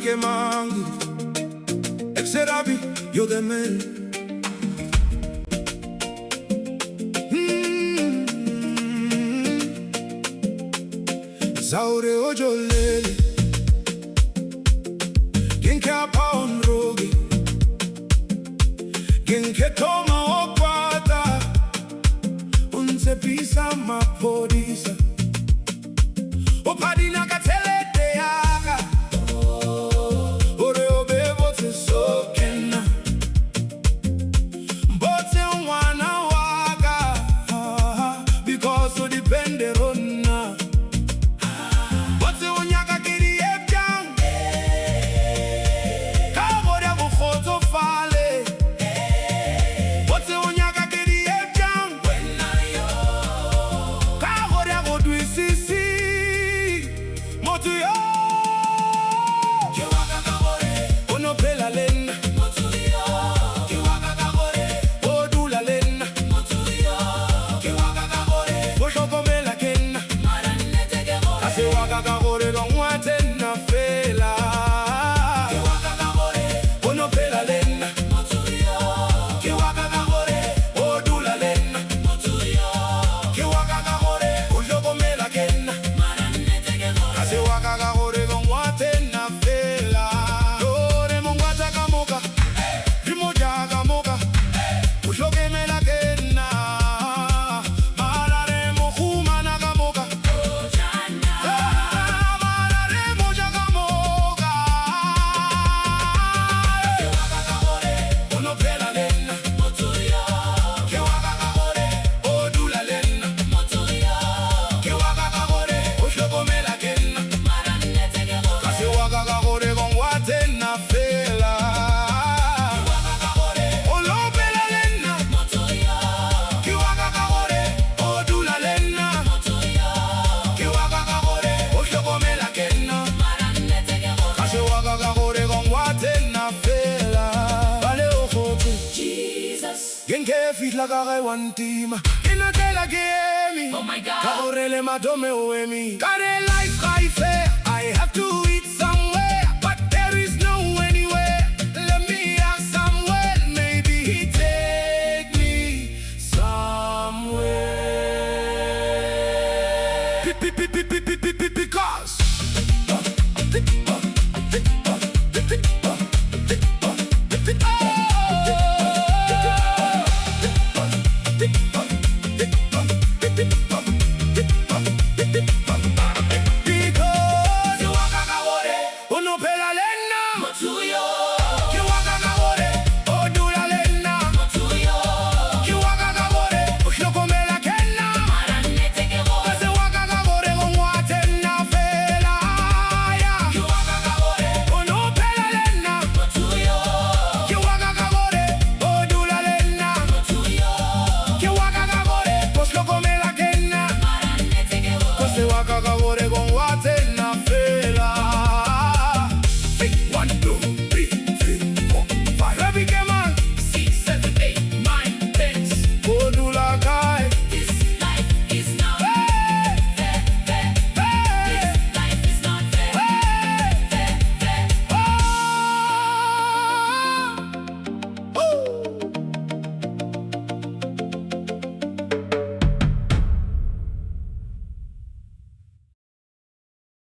ke mang. Ek sê Rabi, yo de mel. Zaure ojolele Genke apaon rogi Genke toma okwata Unse pisa mapodisa Opadina katelete yaka Ore obebo te sokena Bote wana waka Because so depende rona Genke fitla kare wantima Kina tela gemi Oh my God Kaorele madome oemi Kare life kaife I have to eat somewhere But there is no anywhere Let me ask somewhere Maybe he take me somewhere